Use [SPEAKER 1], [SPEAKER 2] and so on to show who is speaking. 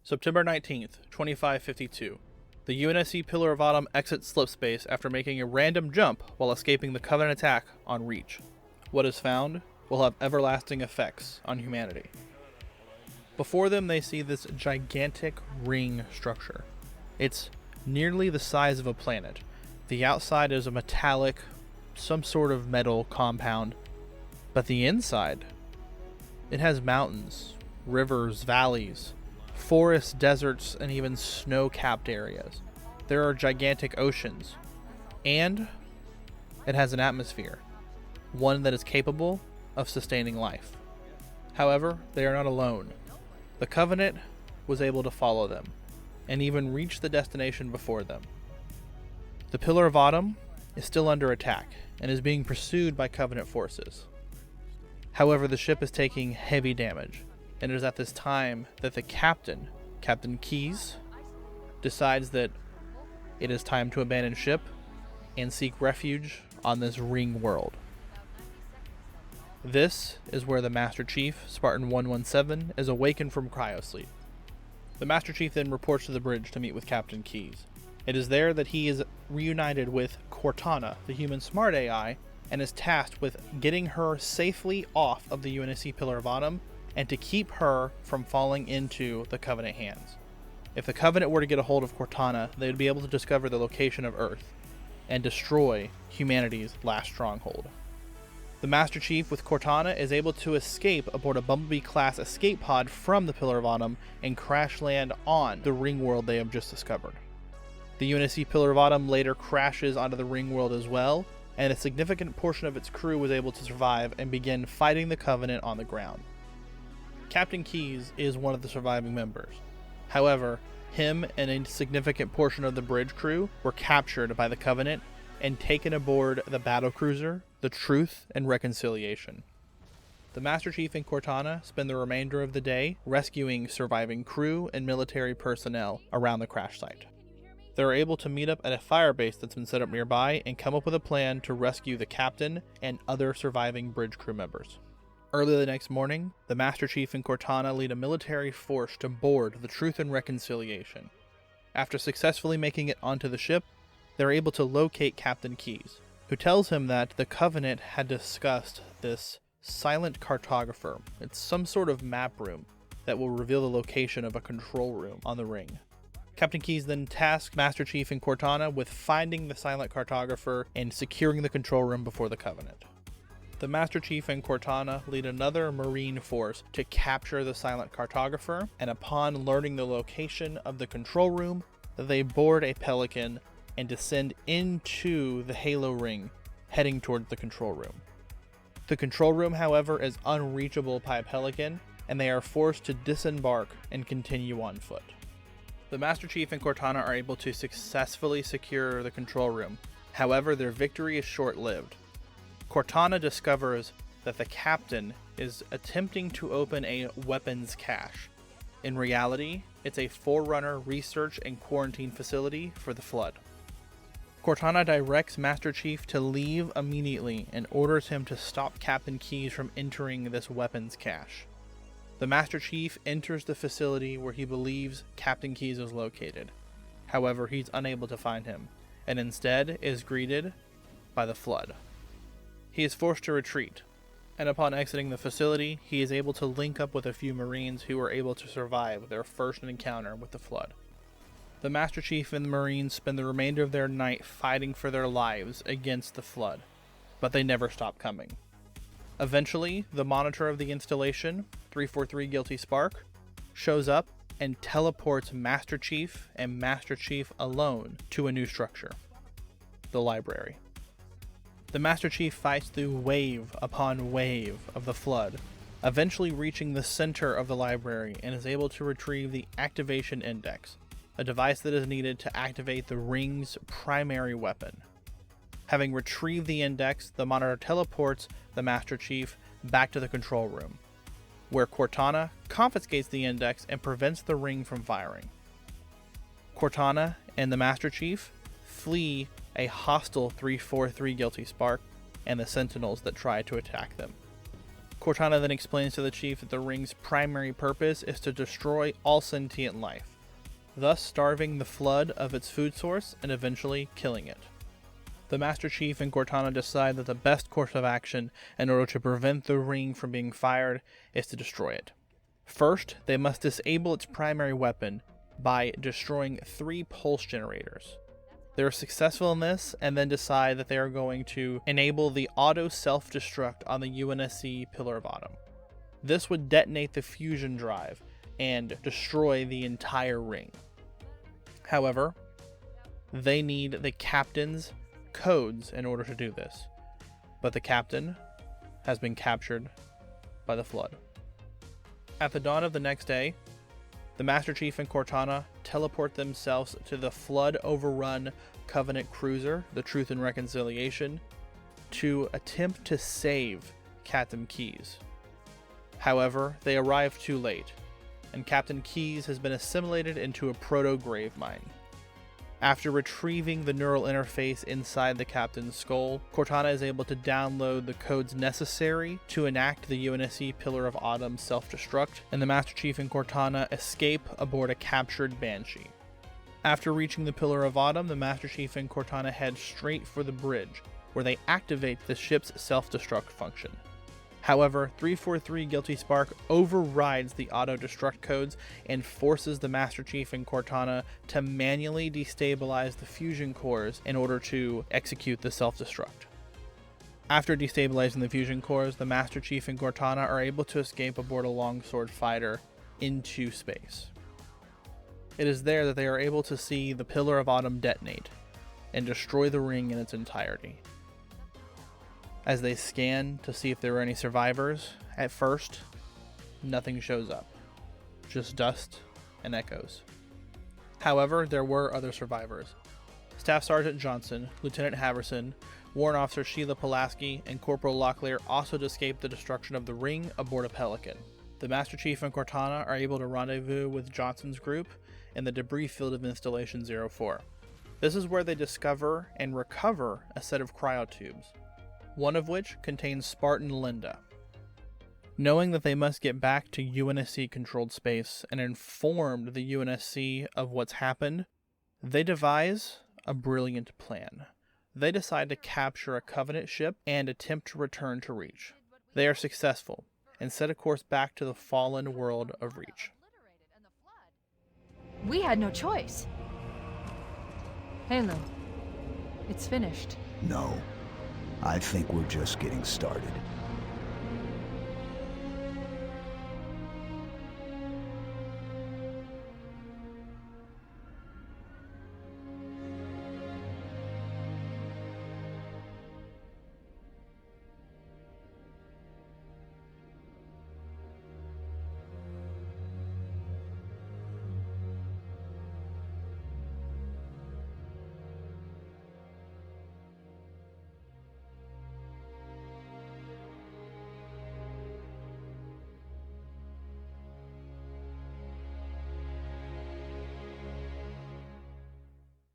[SPEAKER 1] September 19th, 2552. The UNSC Pillar of Autumn exits slipspace after making a random jump while escaping the Covenant attack on Reach. What is found will have everlasting effects on humanity. Before them, they see this gigantic ring structure. It's nearly the size of a planet. The outside is a metallic, some sort of metal compound, but the inside, it has mountains, rivers, valleys, forests, deserts, and even snow-capped areas. There are gigantic oceans, and it has an atmosphere, one that is capable of sustaining life. However, they are not alone. The Covenant was able to follow them, and even reach the destination before them. The Pillar of Autumn is still under attack, and is being pursued by Covenant forces. However, the ship is taking heavy damage, and it is at this time that the captain, Captain Keyes, decides that it is time to abandon ship and seek refuge on this ring world. This is where the Master Chief, Spartan 117, is awakened from cryosleep. The Master Chief then reports to the bridge to meet with Captain Keyes. It is there that he is reunited with Cortana, the human smart AI, and is tasked with getting her safely off of the UNSC Pillar of Autumn and to keep her from falling into the Covenant hands. If the Covenant were to get a hold of Cortana, they would be able to discover the location of Earth and destroy humanity's last stronghold. The Master Chief with Cortana is able to escape aboard a Bumblebee-class escape pod from the Pillar of Autumn and crash land on the ring world they have just discovered. The UNSC Pillar of Autumn later crashes onto the ring world as well, and a significant portion of its crew was able to survive and begin fighting the Covenant on the ground. Captain Keyes is one of the surviving members. However, him and a significant portion of the bridge crew were captured by the Covenant and taken aboard the battlecruiser, the Truth and Reconciliation. The Master Chief and Cortana spend the remainder of the day rescuing surviving crew and military personnel around the crash site. They are able to meet up at a firebase that's been set up nearby and come up with a plan to rescue the captain and other surviving bridge crew members. Early the next morning, the Master Chief and Cortana lead a military force to board the Truth and Reconciliation. After successfully making it onto the ship, they're able to locate Captain Keyes, who tells him that the Covenant had discussed this silent cartographer. It's some sort of map room that will reveal the location of a control room on the ring. Captain Keyes then tasks Master Chief and Cortana with finding the silent cartographer and securing the control room before the Covenant. The Master Chief and Cortana lead another Marine force to capture the silent cartographer, and upon learning the location of the control room, they board a Pelican and descend into the Halo ring, heading towards the control room. The control room, however, is unreachable by a Pelican, and they are forced to disembark and continue on foot. The Master Chief and Cortana are able to successfully secure the control room. However, their victory is short-lived. Cortana discovers that the captain is attempting to open a weapons cache. In reality, it's a Forerunner research and quarantine facility for the Flood. Cortana directs Master Chief to leave immediately and orders him to stop Captain Keyes from entering this weapons cache. The Master Chief enters the facility where he believes Captain Keyes is located. However, he's unable to find him, and instead is greeted by the Flood. He is forced to retreat, and upon exiting the facility, he is able to link up with a few Marines who were able to survive their first encounter with the Flood. The Master Chief and the Marines spend the remainder of their night fighting for their lives against the Flood, but they never stop coming. Eventually, the monitor of the installation, 343 Guilty Spark, shows up and teleports Master Chief and Master Chief alone to a new structure, the library. The Master Chief fights through wave upon wave of the Flood, eventually reaching the center of the library and is able to retrieve the Activation Index, a device that is needed to activate the ring's primary weapon. Having retrieved the index, the monitor teleports the Master Chief back to the control room, where Cortana confiscates the index and prevents the ring from firing. Cortana and the Master Chief flee a hostile 343 Guilty Spark and the Sentinels that try to attack them. Cortana then explains to the chief that the ring's primary purpose is to destroy all sentient life, thus starving the flood of its food source and eventually killing it. The Master Chief and Cortana decide that the best course of action in order to prevent the ring from being fired is to destroy it. First, they must disable its primary weapon by destroying 3 pulse generators. They are successful in this and then decide that they are going to enable the auto self-destruct on the UNSC Pillar of Autumn. This would detonate the fusion drive and destroy the entire ring. However, they need the captain's codes in order to do this, but the captain has been captured by the Flood. At the dawn of the next day, the Master Chief and Cortana teleport themselves to the Flood-overrun Covenant cruiser, the Truth and Reconciliation, to attempt to save Captain Keyes. However, they arrive too late, and Captain Keyes has been assimilated into a proto-grave mine. After retrieving the neural interface inside the captain's skull, Cortana is able to download the codes necessary to enact the UNSC Pillar of Autumn self-destruct, and the Master Chief and Cortana escape aboard a captured Banshee. After reaching the Pillar of Autumn, the Master Chief and Cortana head straight for the bridge, where they activate the ship's self-destruct function. However, 343 Guilty Spark overrides the auto-destruct codes and forces the Master Chief and Cortana to manually destabilize the fusion cores in order to execute the self-destruct. After destabilizing the fusion cores, the Master Chief and Cortana are able to escape aboard a longsword fighter into space. It is there that they are able to see the Pillar of Autumn detonate and destroy the ring in its entirety. As they scan to see if there are any survivors, at first, nothing shows up. Just dust and echoes. However, there were other survivors. Staff Sergeant Johnson, Lieutenant Haverson, Warrant Officer Sheila Pulaski, and Corporal Locklear also escaped the destruction of the ring aboard a Pelican. The Master Chief and Cortana are able to rendezvous with Johnson's group in the debris field of Installation 04. This is where they discover and recover a set of cryotubes, one of which contains Spartan Linda. Knowing that they must get back to UNSC-controlled space and informed the UNSC of what's happened, they devise a brilliant plan. They decide to capture a Covenant ship and attempt to return to Reach. They are successful and set a course back to the fallen world of Reach.
[SPEAKER 2] We had no choice. Halo, it's finished.
[SPEAKER 3] No. I think we're just getting started.